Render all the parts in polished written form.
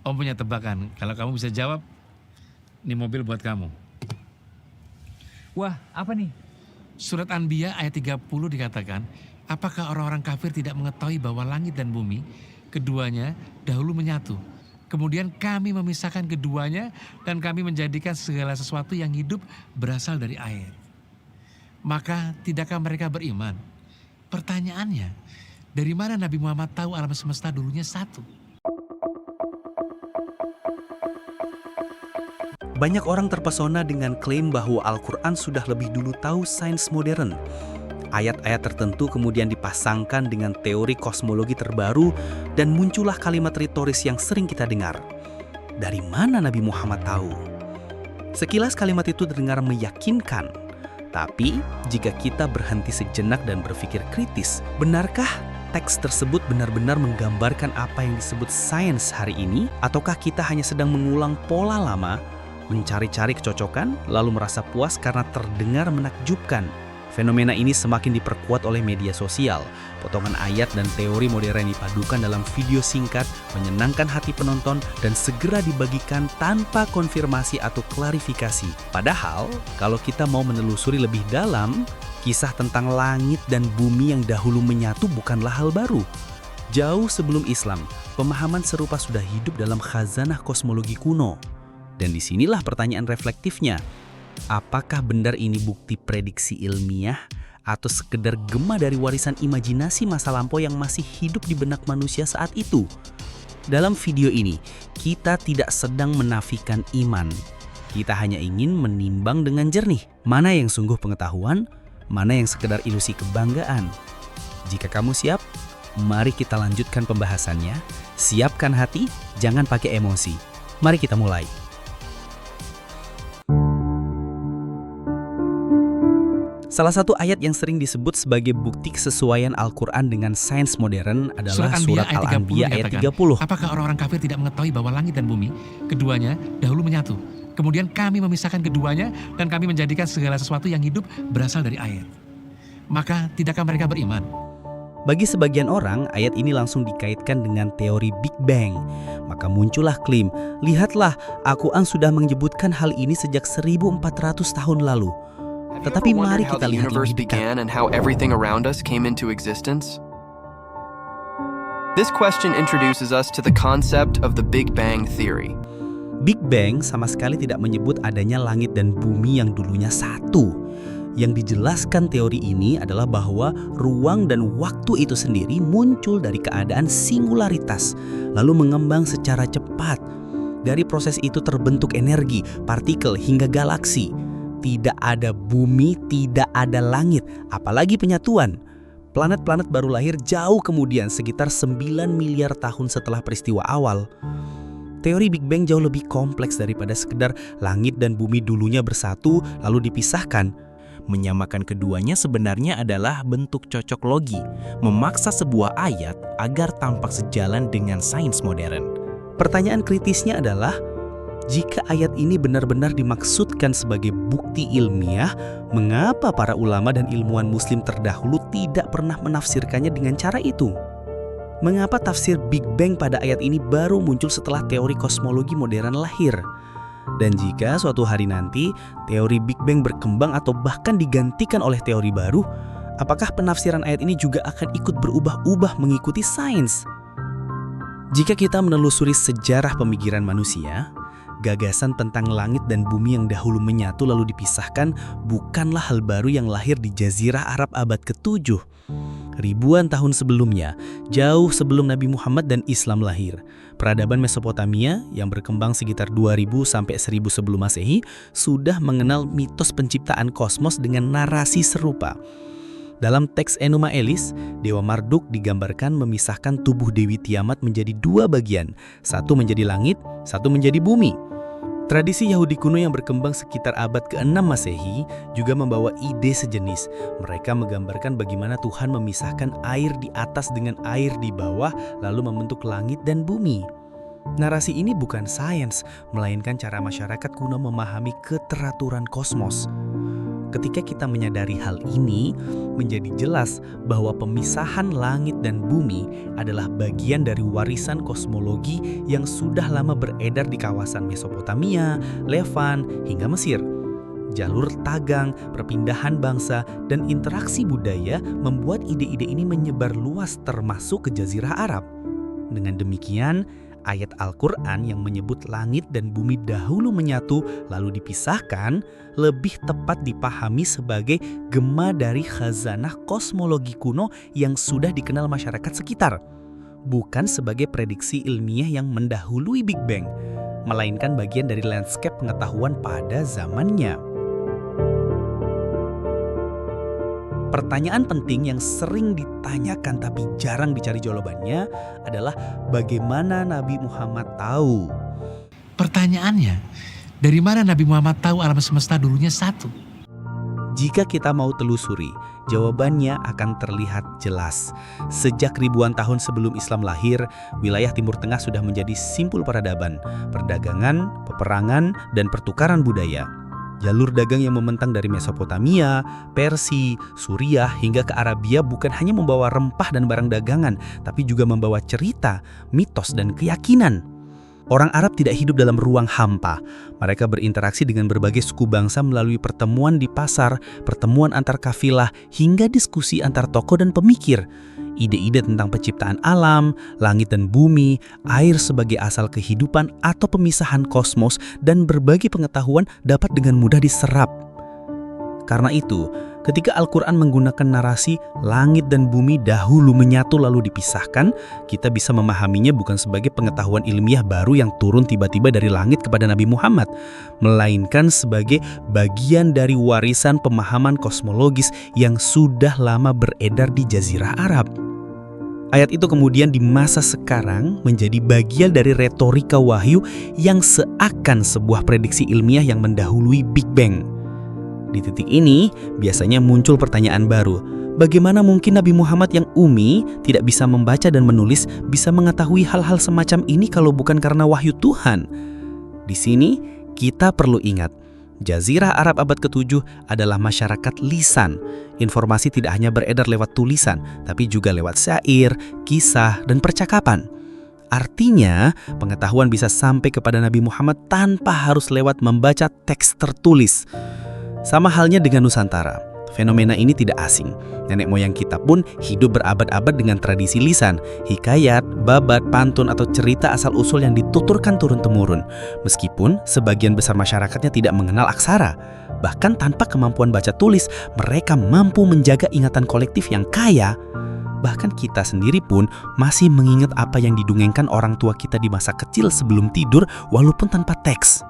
Om punya tebakan. Kalau kamu bisa jawab, ini mobil buat kamu. Wah, apa nih? Surat Anbiya ayat 30 dikatakan, apakah orang-orang kafir tidak mengetahui bahwa langit dan bumi, keduanya dahulu menyatu. Kemudian kami memisahkan keduanya dan kami menjadikan segala sesuatu yang hidup berasal dari air. Maka tidakkah mereka beriman? Pertanyaannya, dari mana Nabi Muhammad tahu alam semesta dulunya satu? Banyak orang terpesona dengan klaim bahwa Al-Quran sudah lebih dulu tahu sains modern. Ayat-ayat tertentu kemudian dipasangkan dengan teori kosmologi terbaru dan muncullah kalimat retoris yang sering kita dengar. Dari mana Nabi Muhammad tahu? Sekilas kalimat itu terdengar meyakinkan. Tapi jika kita berhenti sejenak dan berpikir kritis, benarkah teks tersebut benar-benar menggambarkan apa yang disebut sains hari ini? Ataukah kita hanya sedang mengulang pola lama, mencari-cari kecocokan, lalu merasa puas karena terdengar menakjubkan? Fenomena ini semakin diperkuat oleh media sosial. Potongan ayat dan teori modern dipadukan dalam video singkat, menyenangkan hati penonton, dan segera dibagikan tanpa konfirmasi atau klarifikasi. Padahal, kalau kita mau menelusuri lebih dalam, kisah tentang langit dan bumi yang dahulu menyatu bukanlah hal baru. Jauh sebelum Islam, pemahaman serupa sudah hidup dalam khazanah kosmologi kuno. Dan disinilah pertanyaan reflektifnya. Apakah benar ini bukti prediksi ilmiah atau sekedar gema dari warisan imajinasi masa lampau yang masih hidup di benak manusia saat itu? Dalam video ini, kita tidak sedang menafikan iman. Kita hanya ingin menimbang dengan jernih mana yang sungguh pengetahuan, mana yang sekedar ilusi kebanggaan. Jika kamu siap, mari kita lanjutkan pembahasannya. Siapkan hati, jangan pakai emosi. Mari kita mulai. Salah satu ayat yang sering disebut sebagai bukti kesesuaian Al-Quran dengan sains modern adalah surat Al-Anbiya ayat 30. Apakah orang-orang kafir tidak mengetahui bahwa langit dan bumi, keduanya dahulu menyatu. Kemudian kami memisahkan keduanya dan kami menjadikan segala sesuatu yang hidup berasal dari air. Maka tidakkah mereka beriman? Bagi sebagian orang, ayat ini langsung dikaitkan dengan teori Big Bang. Maka muncullah klaim, lihatlah, Al-Quran sudah menyebutkan hal ini sejak 1400 tahun lalu. Tetapi mari kita lihat lebih dekat. And how everything around us came into existence? This question introduces us to the concept of the Big Bang theory. Big Bang sama sekali tidak menyebut adanya langit dan bumi yang dulunya satu. Yang dijelaskan teori ini adalah bahwa ruang dan waktu itu sendiri muncul dari keadaan singularitas, lalu mengembang secara cepat. Dari proses itu terbentuk energi, partikel, hingga galaksi. Tidak ada bumi, tidak ada langit, apalagi penyatuan. Planet-planet baru lahir jauh kemudian, sekitar 9 miliar tahun setelah peristiwa awal. Teori Big Bang jauh lebih kompleks daripada sekedar langit dan bumi dulunya bersatu lalu dipisahkan. Menyamakan keduanya sebenarnya adalah bentuk cocok logi, memaksa sebuah ayat agar tampak sejalan dengan sains modern. Pertanyaan kritisnya adalah, jika ayat ini benar-benar dimaksudkan sebagai bukti ilmiah, mengapa para ulama dan ilmuwan muslim terdahulu tidak pernah menafsirkannya dengan cara itu? Mengapa tafsir Big Bang pada ayat ini baru muncul setelah teori kosmologi modern lahir? Dan jika suatu hari nanti teori Big Bang berkembang atau bahkan digantikan oleh teori baru, apakah penafsiran ayat ini juga akan ikut berubah-ubah mengikuti sains? Jika kita menelusuri sejarah pemikiran manusia, gagasan tentang langit dan bumi yang dahulu menyatu lalu dipisahkan bukanlah hal baru yang lahir di Jazirah Arab abad ke-7. Ribuan tahun sebelumnya, jauh sebelum Nabi Muhammad dan Islam lahir, peradaban Mesopotamia yang berkembang sekitar 2000 sampai 1000 sebelum Masehi sudah mengenal mitos penciptaan kosmos dengan narasi serupa. Dalam teks Enuma Elis, Dewa Marduk digambarkan memisahkan tubuh Dewi Tiamat menjadi dua bagian, satu menjadi langit, satu menjadi bumi. Tradisi Yahudi kuno yang berkembang sekitar abad ke-6 Masehi juga membawa ide sejenis. Mereka menggambarkan bagaimana Tuhan memisahkan air di atas dengan air di bawah, lalu membentuk langit dan bumi. Narasi ini bukan sains, melainkan cara masyarakat kuno memahami keteraturan kosmos. Ketika kita menyadari hal ini, menjadi jelas bahwa pemisahan langit dan bumi adalah bagian dari warisan kosmologi yang sudah lama beredar di kawasan Mesopotamia, Levant, hingga Mesir. Jalur tagang, perpindahan bangsa, dan interaksi budaya membuat ide-ide ini menyebar luas termasuk ke Jazirah Arab. Dengan demikian, ayat Al-Quran yang menyebut langit dan bumi dahulu menyatu lalu dipisahkan lebih tepat dipahami sebagai gema dari khazanah kosmologi kuno yang sudah dikenal masyarakat sekitar. Bukan sebagai prediksi ilmiah yang mendahului Big Bang, melainkan bagian dari landscape pengetahuan pada zamannya. Pertanyaan penting yang sering ditanyakan tapi jarang dicari jawabannya adalah bagaimana Nabi Muhammad tahu? Pertanyaannya, dari mana Nabi Muhammad tahu alam semesta dulunya satu? Jika kita mau telusuri, jawabannya akan terlihat jelas. Sejak ribuan tahun sebelum Islam lahir, wilayah Timur Tengah sudah menjadi simpul peradaban, perdagangan, peperangan, dan pertukaran budaya. Jalur dagang yang membentang dari Mesopotamia, Persia, Suriah hingga ke Arabia bukan hanya membawa rempah dan barang dagangan, tapi juga membawa cerita, mitos, dan keyakinan. Orang Arab tidak hidup dalam ruang hampa. Mereka berinteraksi dengan berbagai suku bangsa melalui pertemuan di pasar, pertemuan antar kafilah, hingga diskusi antar tokoh dan pemikir. Ide-ide tentang penciptaan alam, langit dan bumi, air sebagai asal kehidupan atau pemisahan kosmos, dan berbagai pengetahuan dapat dengan mudah diserap. Karena itu, ketika Al-Quran menggunakan narasi langit dan bumi dahulu menyatu lalu dipisahkan, kita bisa memahaminya bukan sebagai pengetahuan ilmiah baru yang turun tiba-tiba dari langit kepada Nabi Muhammad, melainkan sebagai bagian dari warisan pemahaman kosmologis yang sudah lama beredar di Jazirah Arab. Ayat itu kemudian di masa sekarang menjadi bagian dari retorika wahyu yang seakan sebuah prediksi ilmiah yang mendahului Big Bang. Di titik ini, biasanya muncul pertanyaan baru. Bagaimana mungkin Nabi Muhammad yang ummi, tidak bisa membaca dan menulis, bisa mengetahui hal-hal semacam ini kalau bukan karena wahyu Tuhan? Di sini, kita perlu ingat, Jazirah Arab abad ke-7 adalah masyarakat lisan. Informasi tidak hanya beredar lewat tulisan, tapi juga lewat syair, kisah, dan percakapan. Artinya, pengetahuan bisa sampai kepada Nabi Muhammad tanpa harus lewat membaca teks tertulis. Sama halnya dengan Nusantara, fenomena ini tidak asing. Nenek moyang kita pun hidup berabad-abad dengan tradisi lisan, hikayat, babat, pantun, atau cerita asal-usul yang dituturkan turun-temurun. Meskipun sebagian besar masyarakatnya tidak mengenal aksara, bahkan tanpa kemampuan baca tulis, mereka mampu menjaga ingatan kolektif yang kaya. Bahkan kita sendiri pun masih mengingat apa yang didongengkan orang tua kita di masa kecil sebelum tidur walaupun tanpa teks.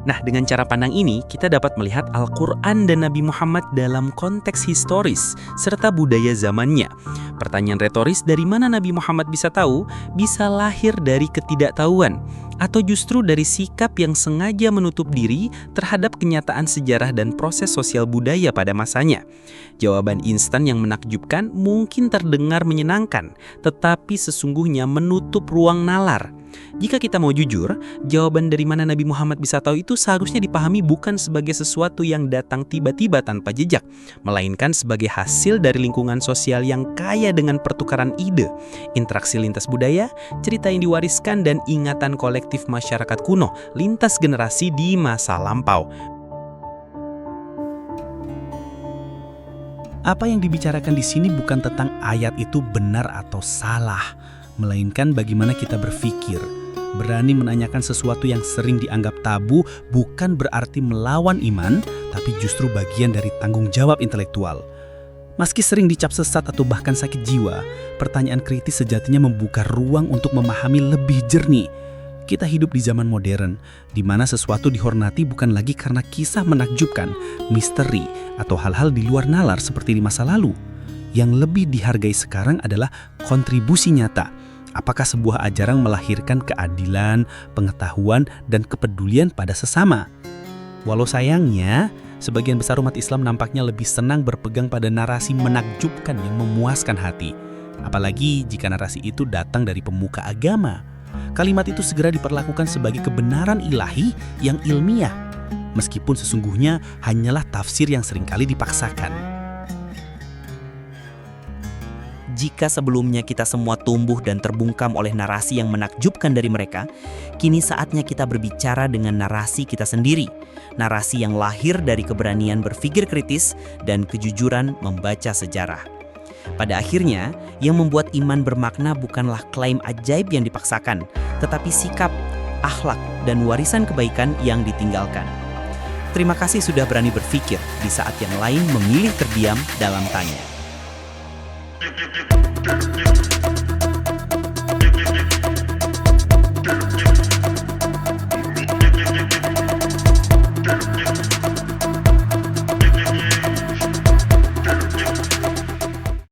Nah, dengan cara pandang ini, kita dapat melihat Al-Quran dan Nabi Muhammad dalam konteks historis serta budaya zamannya. Pertanyaan retoris dari mana Nabi Muhammad bisa tahu, bisa lahir dari ketidaktahuan, atau justru dari sikap yang sengaja menutup diri terhadap kenyataan sejarah dan proses sosial budaya pada masanya. Jawaban instan yang menakjubkan mungkin terdengar menyenangkan, tetapi sesungguhnya menutup ruang nalar. Jika kita mau jujur, jawaban dari mana Nabi Muhammad bisa tahu itu seharusnya dipahami bukan sebagai sesuatu yang datang tiba-tiba tanpa jejak, melainkan sebagai hasil dari lingkungan sosial yang kaya dengan pertukaran ide, interaksi lintas budaya, cerita yang diwariskan, dan ingatan kolektif masyarakat kuno lintas generasi di masa lampau. Apa yang dibicarakan di sini bukan tentang ayat itu benar atau salah, melainkan bagaimana kita berpikir. Berani menanyakan sesuatu yang sering dianggap tabu bukan berarti melawan iman, tapi justru bagian dari tanggung jawab intelektual. Meski sering dicap sesat atau bahkan sakit jiwa, pertanyaan kritis sejatinya membuka ruang untuk memahami lebih jernih. Kita hidup di zaman modern, di mana sesuatu dihormati bukan lagi karena kisah menakjubkan, misteri, atau hal-hal di luar nalar seperti di masa lalu. Yang lebih dihargai sekarang adalah kontribusi nyata. Apakah sebuah ajaran melahirkan keadilan, pengetahuan, dan kepedulian pada sesama? Walau sayangnya, sebagian besar umat Islam nampaknya lebih senang berpegang pada narasi menakjubkan yang memuaskan hati. Apalagi jika narasi itu datang dari pemuka agama. Kalimat itu segera diperlakukan sebagai kebenaran ilahi yang ilmiah. meskipun sesungguhnya hanyalah tafsir yang seringkali dipaksakan. Jika sebelumnya kita semua tumbuh dan terbungkam oleh narasi yang menakjubkan dari mereka, kini saatnya kita berbicara dengan narasi kita sendiri. Narasi yang lahir dari keberanian berpikir kritis dan kejujuran membaca sejarah. Pada akhirnya, yang membuat iman bermakna bukanlah klaim ajaib yang dipaksakan, tetapi sikap, akhlak, dan warisan kebaikan yang ditinggalkan. Terima kasih sudah berani berpikir di saat yang lain memilih terdiam dalam tanya.